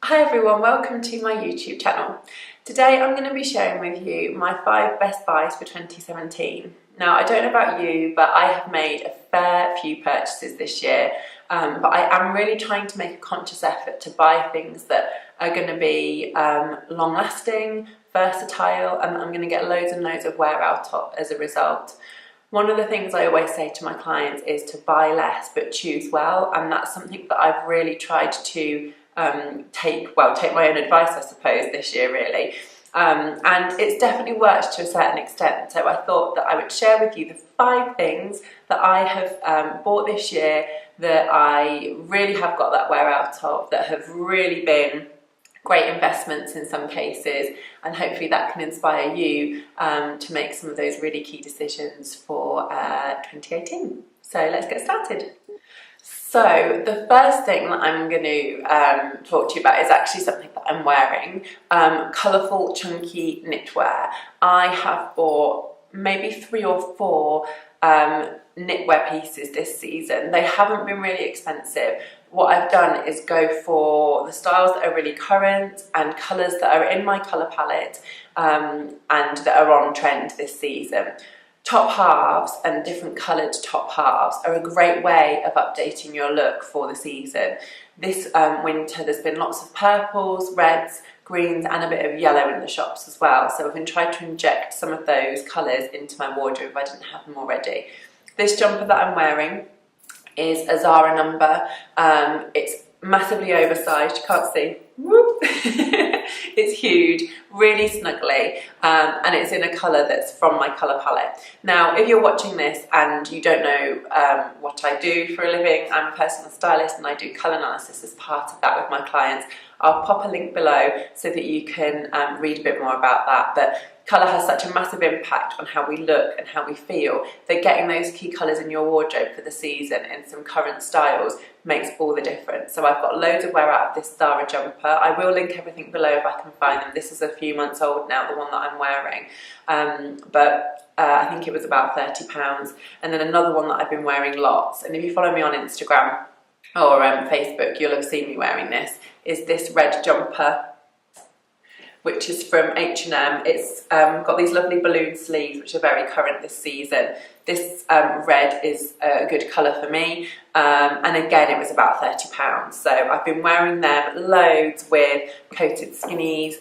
Hi everyone, welcome to my YouTube channel. Today I'm going to be sharing with you my 5 best buys for 2017. Now I don't know about you, but I have made a fair few purchases this year, but I am really trying to make a conscious effort to buy things that are going to be long lasting, versatile, and I'm going to get loads and loads of wear out of as a result. One of the things I always say to my clients is to buy less but choose well, and that's something that I've really tried to take my own advice, I suppose, this year really. And it's definitely worked to a certain extent. So I thought that I would share with you the 5 things that I have bought this year that I really have got that wear out of, that have really been great investments in some cases, and hopefully that can inspire you to make some of those really key decisions for 2018. So let's get started. So the first thing that I'm going to talk to you about is actually something that I'm wearing, colourful chunky knitwear. I have bought maybe 3 or 4 knitwear pieces this season. They haven't been really expensive. What I've done is go for the styles that are really current and colours that are in my colour palette and that are on trend this season. Top halves and different coloured top halves are a great way of updating your look for the season. This winter there's been lots of purples, reds, greens and a bit of yellow in the shops as well. So I've been trying to inject some of those colours into my wardrobe if I didn't have them already. This jumper that I'm wearing is a Zara number. It's massively oversized, you can't see. Whoop. It's huge, really snuggly, and it's in a colour that's from my colour palette. Now, if you're watching this and you don't know what I do for a living, I'm a personal stylist and I do colour analysis as part of that with my clients. I'll pop a link below so that you can read a bit more about that. But colour has such a massive impact on how we look and how we feel that getting those key colours in your wardrobe for the season in some current styles makes all the difference. So I've got loads of wear out of this Zara jumper. I will link everything below if I can find them. This is a few months old now, the one that I'm wearing. I think it was about £30. And then another one that I've been wearing lots. And if you follow me on Instagram or Facebook, you'll have seen me wearing this, is this red jumper, which is from H&M. It's got these lovely balloon sleeves, which are very current this season. This red is a good colour for me, and again, it was about £30. So I've been wearing them loads with coated skinnies,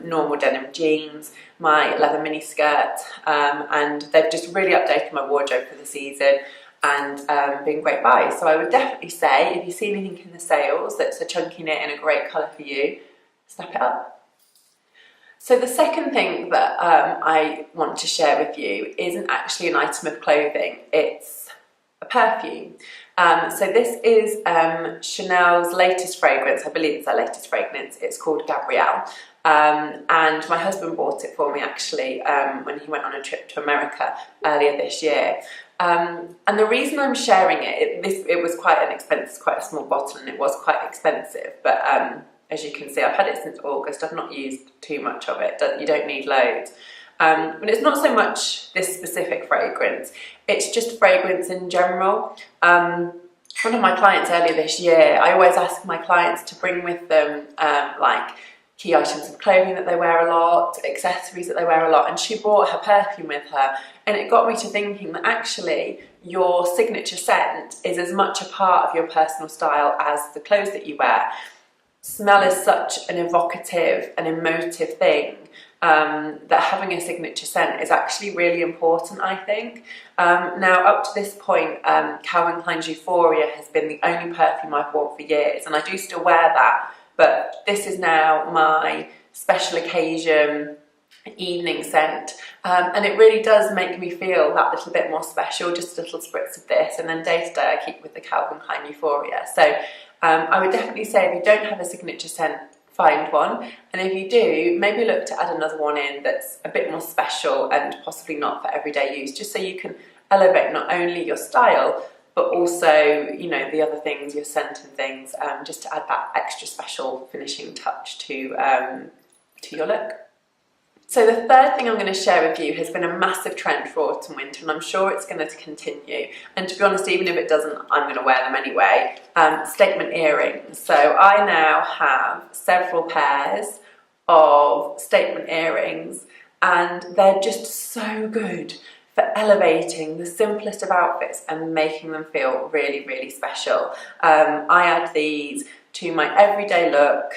normal denim jeans, my leather miniskirt, and they've just really updated my wardrobe for the season and been great buys. So I would definitely say, if you see anything in the sales that's a chunky knit in a great colour for you, snap it up. So the second thing that I want to share with you isn't actually an item of clothing, it's a perfume. So this is Chanel's latest fragrance, I believe it's their latest fragrance, it's called Gabrielle. And my husband bought it for me actually when he went on a trip to America earlier this year. And the reason I'm sharing it was quite an expensive, quite a small bottle and it was quite expensive, but as you can see, I've had it since August. I've not used too much of it. You don't need loads. But it's not so much this specific fragrance. It's just fragrance in general. One of my clients earlier this year, I always ask my clients to bring with them like key items of clothing that they wear a lot, accessories that they wear a lot, and she brought her perfume with her. And it got me to thinking that actually your signature scent is as much a part of your personal style as the clothes that you wear. Smell is such an evocative and emotive thing that having a signature scent is actually really important, I think. Now, up to this point, Calvin Klein's Euphoria has been the only perfume I've worn for years, and I do still wear that, but this is now my special occasion evening scent, and it really does make me feel that little bit more special, just a little spritz of this, and then day to day I keep with the Calvin Klein Euphoria. So I would definitely say if you don't have a signature scent, find one, and if you do, maybe look to add another one in that's a bit more special and possibly not for everyday use, just so you can elevate not only your style but also, you know, the other things, your scent and things, just to add that extra special finishing touch to your look. So the third thing I'm going to share with you has been a massive trend for autumn winter, and I'm sure it's going to continue. And to be honest, even if it doesn't, I'm going to wear them anyway. Statement earrings. So I now have several pairs of statement earrings, and they're just so good for elevating the simplest of outfits and making them feel really, really special. I add these to my everyday look,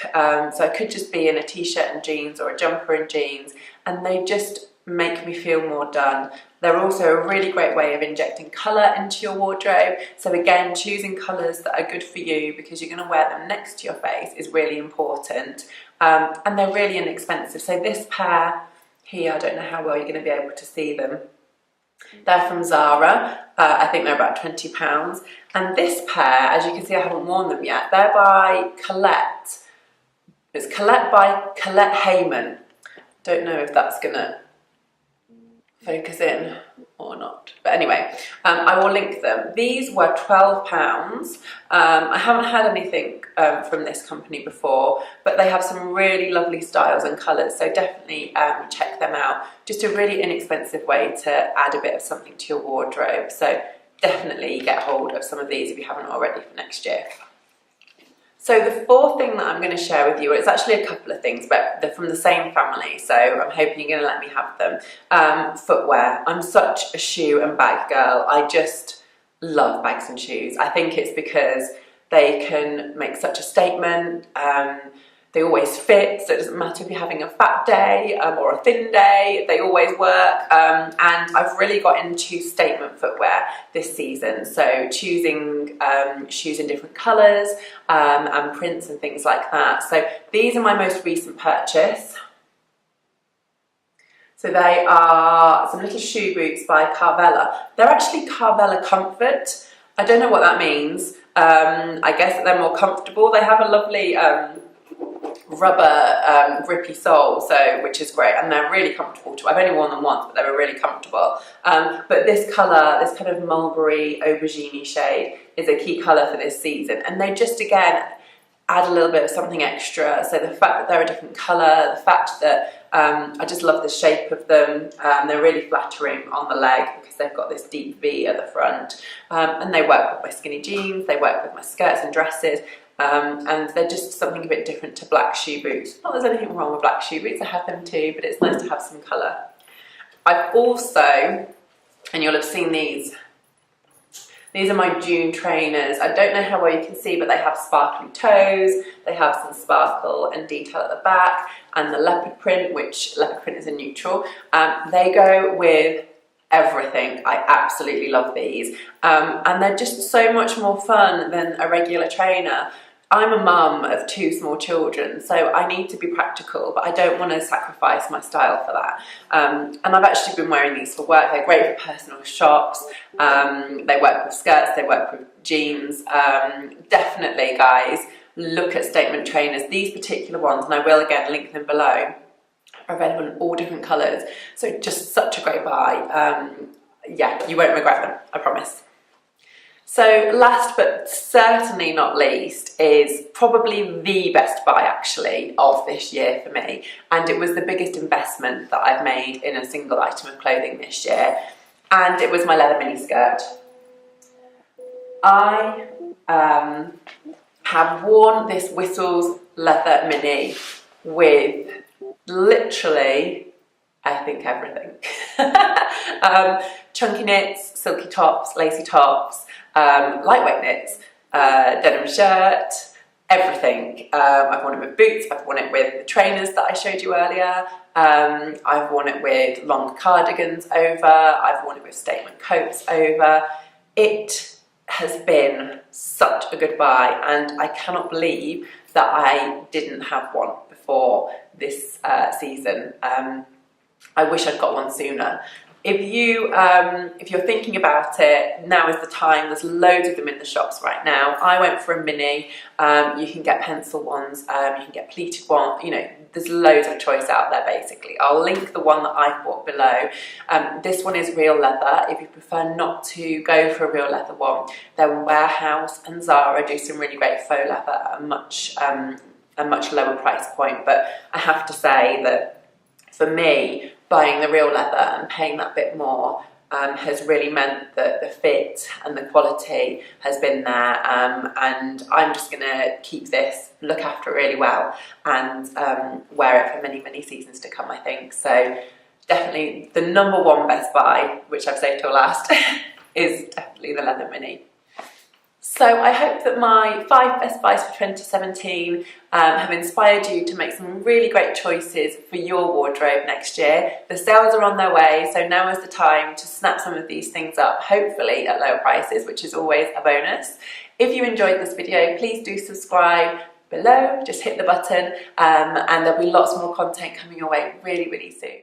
so I could just be in a t-shirt and jeans or a jumper and jeans, and they just make me feel more done. They're also a really great way of injecting colour into your wardrobe, so again, choosing colours that are good for you because you're going to wear them next to your face is really important, and they're really inexpensive. So this pair here, I don't know how well you're going to be able to see them. They're from Zara. I think they're about £20. And this pair, as you can see, I haven't worn them yet. They're by Colette. It's Colette by Colette Heyman. Don't know if that's gonna focus in or not. But anyway, I will link them. These were £12. I haven't had anything from this company before, but they have some really lovely styles and colours, so definitely check them out. Just a really inexpensive way to add a bit of something to your wardrobe, so definitely get hold of some of these if you haven't already for next year. So the fourth thing that I'm going to share with you, it's actually a couple of things, but they're from the same family, so I'm hoping you're going to let me have them. Footwear. I'm such a shoe and bag girl. I just love bags and shoes. I think it's because they can make such a statement. They always fit, so it doesn't matter if you're having a fat day or a thin day, they always work. And I've really got into statement footwear this season, so choosing shoes in different colours and prints and things like that. So these are my most recent purchase. So they are some little shoe boots by Carvela. They're actually Carvela Comfort. I don't know what that means. I guess that they're more comfortable. They have a lovely rubber grippy sole, so which is great, and they're really comfortable too. I've only worn them once, but they were really comfortable. But this colour, this kind of mulberry aubergine shade, is a key colour for this season, and they just again add a little bit of something extra. So the fact that they're a different colour, the fact that I just love the shape of them. They're really flattering on the leg because they've got this deep V at the front, and they work with my skinny jeans, they work with my skirts and dresses. And they're just something a bit different to black shoe boots. Not that there's anything wrong with black shoe boots, I have them too, but it's nice to have some colour. I've also, and you'll have seen these are my June trainers. I don't know how well you can see, but they have sparkly toes, they have some sparkle and detail at the back, and the leopard print, which leopard print is a neutral. They go with everything. I absolutely love these. And they're just so much more fun than a regular trainer. I'm a mum of 2 small children, so I need to be practical, but I don't want to sacrifice my style for that. And I've actually been wearing these for work. They're great for personal shops. They work with skirts, they work with jeans. Definitely, guys, look at statement trainers. These particular ones, and I will again link them below, are available in all different colours. So just such a great buy. Yeah, you won't regret them, I promise. So last but certainly not least is probably the best buy actually of this year for me, and it was the biggest investment that I've made in a single item of clothing this year, and it was my leather miniskirt. I have worn this Whistles leather mini with literally, I think, everything. Chunky knits, silky tops, lacy tops, lightweight knits, denim shirt, everything. I've worn it with boots, I've worn it with the trainers that I showed you earlier, I've worn it with long cardigans over, I've worn it with statement coats over. It has been such a good buy, and I cannot believe that I didn't have one before this season. I wish I'd got one sooner. If you're thinking about it, now is the time. There's loads of them in the shops right now. I went for a mini. You can get pencil ones, you can get pleated ones, you know, there's loads of choice out there basically. I'll link the one that I've bought below. This one is real leather. If you prefer not to go for a real leather one, then Warehouse and Zara do some really great faux leather at a much lower price point. But I have to say that for me, buying the real leather and paying that bit more has really meant that the fit and the quality has been there, and I'm just going to keep this, look after it really well, and wear it for many, many seasons to come, I think. So definitely the #1 best buy, which I've saved till last, is definitely the leather mini. So I hope that my 5 best buys for 2017 have inspired you to make some really great choices for your wardrobe next year. The sales are on their way, so now is the time to snap some of these things up, hopefully at lower prices, which is always a bonus. If you enjoyed this video, please do subscribe below, just hit the button, and there'll be lots more content coming your way really, really soon.